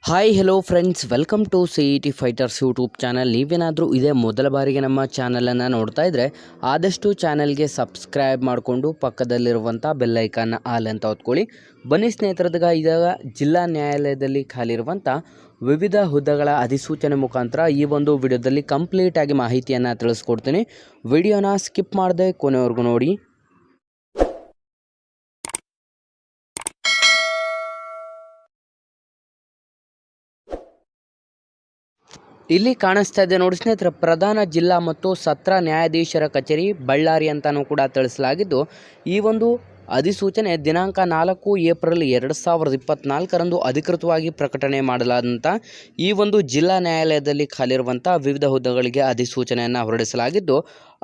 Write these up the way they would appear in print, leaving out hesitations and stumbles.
Hi hello friends, welcome to CET fighters YouTube channel. ನೀವೇನಾದರೂ ಇದೇ ಮೊದಲ ಬಾರಿಗೆ ನಮ್ಮ ಚಾನಲನ್ನು ನೋಡ್ತಾ ಇದ್ದರೆ ಆದಷ್ಟು ಚಾನಲ್ಗೆ ಸಬ್ಸ್ಕ್ರೈಬ್ ಮಾಡಿಕೊಂಡು ಪಕ್ಕದಲ್ಲಿರುವಂಥ ಬೆಲ್ಲೈಕನ್ನ ಆಲ್ ಅಂತ ಹೊತ್ಕೊಳ್ಳಿ. ಬನ್ನಿ ಸ್ನೇಹಿತರದಾಗ ಇದಾಗ ಜಿಲ್ಲಾ ನ್ಯಾಯಾಲಯದಲ್ಲಿ ಖಾಲಿರುವಂಥ ವಿವಿಧ ಹುದ್ದೆಗಳ ಅಧಿಸೂಚನೆ ಮುಖಾಂತರ ಈ ಒಂದು ವಿಡಿಯೋದಲ್ಲಿ ಕಂಪ್ಲೀಟಾಗಿ ಮಾಹಿತಿಯನ್ನು ತಿಳಿಸ್ಕೊಡ್ತೀನಿ. ವಿಡಿಯೋನ ಸ್ಕಿಪ್ ಮಾಡದೆ ಕೊನೆವರೆಗೂ ನೋಡಿ. ಇಲ್ಲಿ ಕಾಣಿಸ್ತಾ ಇದೆ ನೋಡಿ ಸ್ನೇಹಿತರೆ, ಪ್ರಧಾನ ಜಿಲ್ಲಾ ಮತ್ತು ಸತ್ರ ನ್ಯಾಯಾಧೀಶರ ಕಚೇರಿ ಬಳ್ಳಾರಿ ಅಂತಲೂ ಕೂಡ ತಿಳಿಸಲಾಗಿದ್ದು, ಈ ಒಂದು ಅಧಿಸೂಚನೆ ದಿನಾಂಕ 4 ಏಪ್ರಿಲ್ 2024ರಂದು ಅಧಿಕೃತವಾಗಿ ಪ್ರಕಟಣೆ ಮಾಡಲಾದಂಥ ಈ ಒಂದು ಜಿಲ್ಲಾ ನ್ಯಾಯಾಲಯದಲ್ಲಿ ಖಾಲಿರುವಂಥ ವಿವಿಧ ಹುದ್ದೆಗಳಿಗೆ ಅಧಿಸೂಚನೆಯನ್ನು ಹೊರಡಿಸಲಾಗಿದ್ದು,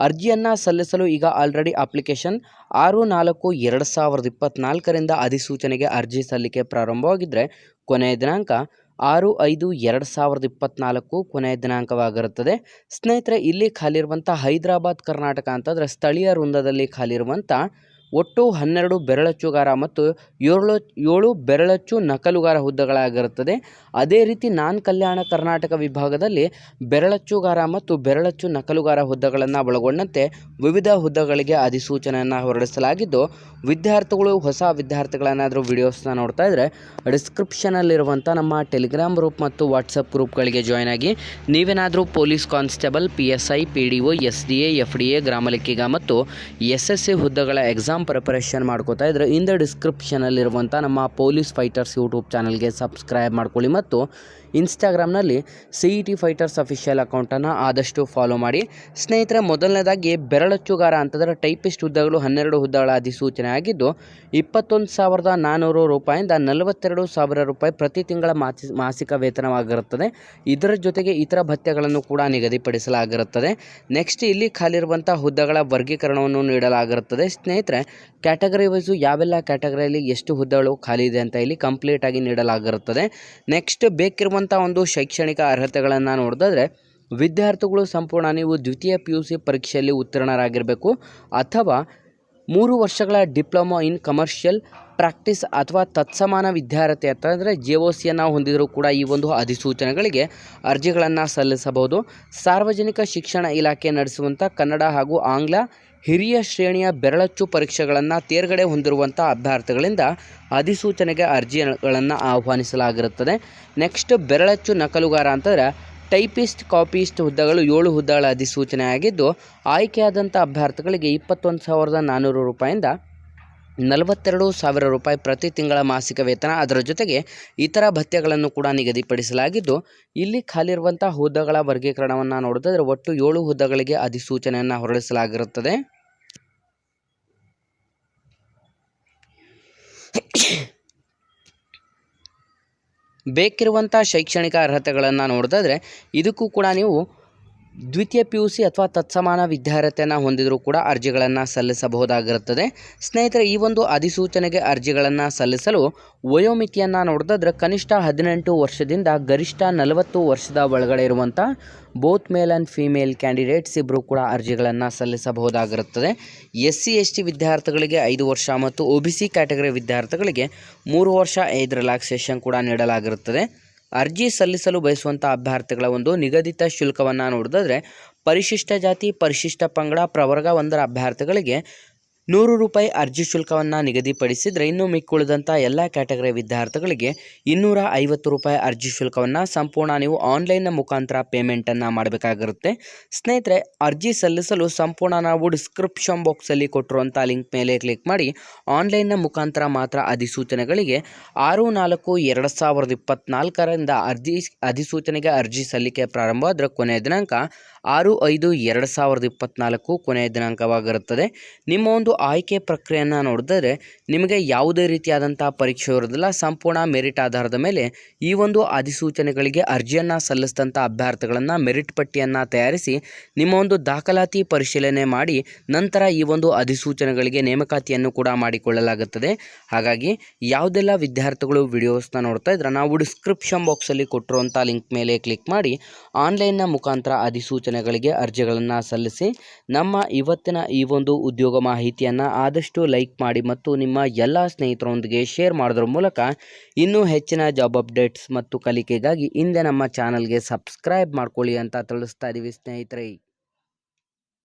ಅರ್ಜಿಯನ್ನು ಸಲ್ಲಿಸಲು ಈಗ ಆಲ್ರೆಡಿ ಅಪ್ಲಿಕೇಶನ್ 6/4/2024ರಿಂದ ಅಧಿಸೂಚನೆಗೆ ಅರ್ಜಿ ಸಲ್ಲಿಕೆ ಪ್ರಾರಂಭವಾಗಿದ್ದರೆ ಕೊನೆಯ ದಿನಾಂಕ 6/5/2024 ಕೊನೆಯ ದಿನಾಂಕವಾಗಿರುತ್ತದೆ. ಸ್ನೇಹಿತರೆ, ಇಲ್ಲಿ ಖಾಲಿರುವಂಥ ಹೈದರಾಬಾದ್ ಕರ್ನಾಟಕ ಅಂತಂದರೆ ಸ್ಥಳೀಯ ವೃಂದದಲ್ಲಿ ಖಾಲಿರುವಂಥ ಒಟ್ಟು 12 ಬೆರಳಚ್ಚುಗಾರ ಮತ್ತು 7 ಬೆರಳಚ್ಚು ನಕಲುಗಾರ ಹುದ್ದೆಗಳಾಗಿರುತ್ತದೆ. ಅದೇ ರೀತಿ ನಾನ್ ಕಲ್ಯಾಣ ಕರ್ನಾಟಕ ವಿಭಾಗದಲ್ಲಿ ಬೆರಳಚ್ಚುಗಾರ ಮತ್ತು ಬೆರಳಚ್ಚು ನಕಲುಗಾರ ಹುದ್ದೆಗಳನ್ನು ಒಳಗೊಂಡಂತೆ ವಿವಿಧ ಹುದ್ದೆಗಳಿಗೆ ಅಧಿಸೂಚನೆಯನ್ನು ಹೊರಡಿಸಲಾಗಿದ್ದು, ವಿದ್ಯಾರ್ಥಿಗಳು ಹೊಸ ವಿದ್ಯಾರ್ಥಿಗಳನ್ನಾದರೂ ವಿಡಿಯೋಸ್ನ ನೋಡ್ತಾ ಇದ್ದರೆ ಡಿಸ್ಕ್ರಿಪ್ಷನಲ್ಲಿರುವಂಥ ನಮ್ಮ ಟೆಲಿಗ್ರಾಮ್ ಗ್ರೂಪ್ ಮತ್ತು ವಾಟ್ಸಪ್ ಗ್ರೂಪ್ಗಳಿಗೆ ಜಾಯ್ನ್ ಆಗಿ. ನೀವೇನಾದರೂ police constable, PSI, PDO, SDA, FDA, ಗ್ರಾಮ ಲೆಕ್ಕಿಗ ಮತ್ತು SSC ಹುದ್ದೆಗಳ ಎಕ್ಸಾಮ್ ಪ್ರಿಪರೇಷನ್ ಮಾಡ್ಕೋತಾ ಇದ್ದರೆ ಇಂದ ಡಿಸ್ಕ್ರಿಪ್ಷನಲ್ಲಿರುವಂಥ ನಮ್ಮ ಪೊಲೀಸ್ ಫೈಟರ್ಸ್ ಯೂಟ್ಯೂಬ್ ಚಾನಲ್ಗೆ ಸಬ್ಸ್ಕ್ರೈಬ್ ಮಾಡ್ಕೊಳ್ಳಿ ಮತ್ತು ಇನ್ಸ್ಟಾಗ್ರಾಮ್ನಲ್ಲಿ CET ಫೈಟರ್ಸ್ ಅಫಿಷಿಯಲ್ ಅಕೌಂಟನ್ನು ಆದಷ್ಟು ಫಾಲೋ ಮಾಡಿ. ಸ್ನೇಹಿತರೆ, ಮೊದಲನೇದಾಗಿ ಬೆರಳಚ್ಚುಗಾರ ಅಂತಂದರೆ ಟೈಪಿಸ್ಟ್ ಹುದ್ದೆಗಳು 12 ಹುದ್ದೆಗಳ ಅಧಿಸೂಚನೆ ಆಗಿದ್ದು, 21,400 ರೂಪಾಯಿಂದ 42,000 ರೂಪಾಯಿ ಪ್ರತಿ ತಿಂಗಳ ಮಾಸಿಕ ವೇತನವಾಗಿರುತ್ತದೆ. ಇದರ ಜೊತೆಗೆ ಇತರ ಭತ್ಯೆಗಳನ್ನು ಕೂಡ ನಿಗದಿಪಡಿಸಲಾಗಿರುತ್ತದೆ. ನೆಕ್ಸ್ಟ್ ಇಲ್ಲಿ ಖಾಲಿರುವಂಥ ಹುದ್ದೆಗಳ ವರ್ಗೀಕರಣವನ್ನು ನೀಡಲಾಗಿರುತ್ತದೆ. ಸ್ನೇಹಿತರೆ, ಕ್ಯಾಟಗರಿ ವೈಸು ಯಾವೆಲ್ಲ ಕ್ಯಾಟಗರಿಯಲ್ಲಿ ಎಷ್ಟು ಹುದ್ದೆಗಳು ಖಾಲಿ ಇದೆ ಅಂತ ಇಲ್ಲಿ ಕಂಪ್ಲೀಟಾಗಿ ನೀಡಲಾಗಿರುತ್ತದೆ. ನೆಕ್ಸ್ಟ್ ಬೇಕಿರುವಂಥ ಒಂದು ಶೈಕ್ಷಣಿಕ ಅರ್ಹತೆಗಳನ್ನು ನೋಡಿದ್ರೆ, ವಿದ್ಯಾರ್ಥಿಗಳು ಸಂಪೂರ್ಣ ನೀವು ದ್ವಿತೀಯ PUC ಪರೀಕ್ಷೆಯಲ್ಲಿ ಉತ್ತೀರ್ಣರಾಗಿರಬೇಕು ಅಥವಾ 3 ವರ್ಷಗಳ ಡಿಪ್ಲೊಮಾ ಇನ್ ಕಮರ್ಷಿಯಲ್ ಪ್ರಾಕ್ಟೀಸ್ ಅಥವಾ ತತ್ಸಮಾನ ವಿದ್ಯಾರ್ಥಿ ಅಂತಂದರೆ JOCಯನ್ನು ಹೊಂದಿದರೂ ಕೂಡ ಈ ಒಂದು ಅಧಿಸೂಚನೆಗಳಿಗೆ ಅರ್ಜಿಗಳನ್ನು ಸಲ್ಲಿಸಬಹುದು. ಸಾರ್ವಜನಿಕ ಶಿಕ್ಷಣ ಇಲಾಖೆ ನಡೆಸುವಂಥ ಕನ್ನಡ ಹಾಗೂ ಆಂಗ್ಲ ಹಿರಿಯ ಶ್ರೇಣಿಯ ಬೆರಳಚ್ಚು ಪರೀಕ್ಷೆಗಳನ್ನು ತೇರ್ಗಡೆ ಹೊಂದಿರುವಂಥ ಅಭ್ಯರ್ಥಿಗಳಿಂದ ಅಧಿಸೂಚನೆಗೆ ಅರ್ಜಿಗಳನ್ನು ಆಹ್ವಾನಿಸಲಾಗಿರುತ್ತದೆ. ನೆಕ್ಸ್ಟ್ ಬೆರಳಚ್ಚು ನಕಲುಗಾರ ಅಂತಂದರೆ ಟೈಪಿಸ್ಟ್, ಕಾಪಿಸ್ಟ್ ಹುದ್ದೆಗಳು 7 ಹುದ್ದೆಗಳ ಅಧಿಸೂಚನೆ ಆಗಿದ್ದು, ಆಯ್ಕೆಯಾದಂಥ ಅಭ್ಯರ್ಥಿಗಳಿಗೆ 21,400 ರೂಪಾಯಿಂದ 42,000 ರೂಪಾಯಿ ಪ್ರತಿ ತಿಂಗಳ ಮಾಸಿಕ ವೇತನ, ಅದರ ಜೊತೆಗೆ ಇತರ ಭತ್ಯೆಗಳನ್ನು ಕೂಡ ನಿಗದಿಪಡಿಸಲಾಗಿದ್ದು, ಇಲ್ಲಿ ಖಾಲಿರುವಂಥ ಹುದ್ದೆಗಳ ವರ್ಗೀಕರಣವನ್ನು ನೋಡಿದ್ರೆ ಒಟ್ಟು 7 ಹುದ್ದೆಗಳಿಗೆ ಅಧಿಸೂಚನೆಯನ್ನು ಹೊರಡಿಸಲಾಗಿರುತ್ತದೆ. ಬೇಕಿರುವಂಥ ಶೈಕ್ಷಣಿಕ ಅರ್ಹತೆಗಳನ್ನು ನೋಡಿದ್ರೆ ಇದಕ್ಕೂ ಕೂಡ ನೀವು ದ್ವಿತೀಯ PUC ಅಥವಾ ತತ್ಸಮಾನ ವಿದ್ಯಾರ್ಹತೆಯನ್ನು ಹೊಂದಿದರೂ ಕೂಡ ಅರ್ಜಿಗಳನ್ನು ಸಲ್ಲಿಸಬಹುದಾಗಿರುತ್ತದೆ. ಸ್ನೇಹಿತರೆ, ಈ ಒಂದು ಅಧಿಸೂಚನೆಗೆ ಅರ್ಜಿಗಳನ್ನು ಸಲ್ಲಿಸಲು ವಯೋಮಿತಿಯನ್ನು ನೋಡಿದ್ರೆ ಕನಿಷ್ಠ 18 ವರ್ಷದಿಂದ ಗರಿಷ್ಠ 40 ವರ್ಷದ ಒಳಗಡೆ ಇರುವಂಥ both male and female candidates ಇಬ್ಬರು ಕೂಡ ಅರ್ಜಿಗಳನ್ನು ಸಲ್ಲಿಸಬಹುದಾಗಿರುತ್ತದೆ. SC ST ವಿದ್ಯಾರ್ಥಿಗಳಿಗೆ 5 ವರ್ಷ ಮತ್ತು OBC ಕ್ಯಾಟಗರಿ ವಿದ್ಯಾರ್ಥಿಗಳಿಗೆ 3 ವರ್ಷ ಏಜ್ ರಿಲ್ಯಾಕ್ಸೇಷನ್ ಕೂಡ ನೀಡಲಾಗಿರುತ್ತದೆ. ಅರ್ಜಿ ಸಲ್ಲಿಸಲು ಬಯಸುವಂಥ ಅಭ್ಯರ್ಥಿಗಳ ಒಂದು ನಿಗದಿತ ಶುಲ್ಕವನ್ನು ನೋಡಿದ್ರೆ, ಪರಿಶಿಷ್ಟ ಜಾತಿ, ಪರಿಶಿಷ್ಟ ಪಂಗಡ, ಪ್ರವರ್ಗ 1ರ ಅಭ್ಯರ್ಥಿಗಳಿಗೆ 100 ರೂಪಾಯಿ ಅರ್ಜಿ ಶುಲ್ಕವನ್ನು ನಿಗದಿಪಡಿಸಿದರೆ, ಇನ್ನು ಮಿಕ್ಕುಳಿದಂಥ ಎಲ್ಲ ಕ್ಯಾಟಗರಿ ವಿದ್ಯಾರ್ಥಿಗಳಿಗೆ 250 ರೂಪಾಯಿ ಅರ್ಜಿ ಶುಲ್ಕವನ್ನು ಸಂಪೂರ್ಣ ನೀವು ಆನ್ಲೈನ್ನ ಮುಖಾಂತರ ಪೇಮೆಂಟನ್ನು ಮಾಡಬೇಕಾಗಿರುತ್ತೆ. ಸ್ನೇಹಿತರೆ, ಅರ್ಜಿ ಸಲ್ಲಿಸಲು ಸಂಪೂರ್ಣ ನಾವು ಡಿಸ್ಕ್ರಿಪ್ಷನ್ ಬಾಕ್ಸಲ್ಲಿ ಕೊಟ್ಟಿರುವಂಥ ಲಿಂಕ್ ಮೇಲೆ ಕ್ಲಿಕ್ ಮಾಡಿ ಆನ್ಲೈನ್ನ ಮುಖಾಂತರ ಮಾತ್ರ ಅಧಿಸೂಚನೆಗಳಿಗೆ 6/4/2024ರಿಂದ ಅಧಿಸೂಚನೆಗೆ ಅರ್ಜಿ ಸಲ್ಲಿಕೆ ಪ್ರಾರಂಭವಾದರೆ ಕೊನೆಯ ದಿನಾಂಕ 6/5/2024 ಕೊನೆಯ ದಿನಾಂಕವಾಗಿರುತ್ತದೆ. ನಿಮ್ಮ ಒಂದು ಆಯ್ಕೆ ಪ್ರಕ್ರಿಯೆಯನ್ನು ನೋಡಿದರೆ ನಿಮಗೆ ಯಾವುದೇ ರೀತಿಯಾದಂಥ ಪರೀಕ್ಷೆ ಇರೋದಿಲ್ಲ. ಸಂಪೂರ್ಣ ಮೆರಿಟ್ ಆಧಾರದ ಮೇಲೆ ಈ ಒಂದು ಅಧಿಸೂಚನೆಗಳಿಗೆ ಅರ್ಜಿಯನ್ನು ಸಲ್ಲಿಸಿದಂಥ ಅಭ್ಯರ್ಥಿಗಳನ್ನು ಮೆರಿಟ್ ಪಟ್ಟಿಯನ್ನು ತಯಾರಿಸಿ ನಿಮ್ಮ ಒಂದು ದಾಖಲಾತಿ ಪರಿಶೀಲನೆ ಮಾಡಿ ನಂತರ ಈ ಒಂದು ಅಧಿಸೂಚನೆಗಳಿಗೆ ನೇಮಕಾತಿಯನ್ನು ಕೂಡ ಮಾಡಿಕೊಳ್ಳಲಾಗುತ್ತದೆ. ಹಾಗಾಗಿ ಯಾವುದೆಲ್ಲ ವಿದ್ಯಾರ್ಥಿಗಳು ವಿಡಿಯೋಸ್ನ ನೋಡ್ತಾ ಇದ್ರೆ ನಾವು ಡಿಸ್ಕ್ರಿಪ್ಷನ್ ಬಾಕ್ಸಲ್ಲಿ ಕೊಟ್ಟಿರುವಂಥ ಲಿಂಕ್ ಮೇಲೆ ಕ್ಲಿಕ್ ಮಾಡಿ ಆನ್ಲೈನ್ನ ಮುಖಾಂತರ ಅಧಿಸೂಚನೆ ದಿನಗಳಿಗೆ ಅರ್ಜಿಗಳನ್ನು ಸಲ್ಲಿಸಿ. ನಮ್ಮ ಇವತ್ತಿನ ಈ ಒಂದು ಉದ್ಯೋಗ ಮಾಹಿತಿಯನ್ನು ಆದಷ್ಟು ಲೈಕ್ ಮಾಡಿ ಮತ್ತು ನಿಮ್ಮ ಎಲ್ಲ ಸ್ನೇಹಿತರೊಂದಿಗೆ ಶೇರ್ ಮಾಡೋದ್ರ ಮೂಲಕ ಇನ್ನೂ ಹೆಚ್ಚಿನ ಜಾಬ್ ಅಪ್ಡೇಟ್ಸ್ ಮತ್ತು ಕಲಿಕೆಗಾಗಿ ಹಿಂದೆ ನಮ್ಮ ಚಾನಲ್ಗೆ ಸಬ್ಸ್ಕ್ರೈಬ್ ಮಾಡ್ಕೊಳ್ಳಿ ಅಂತ ತಿಳಿಸ್ತಾ ಇದ್ದೀವಿ ಸ್ನೇಹಿತರೆ.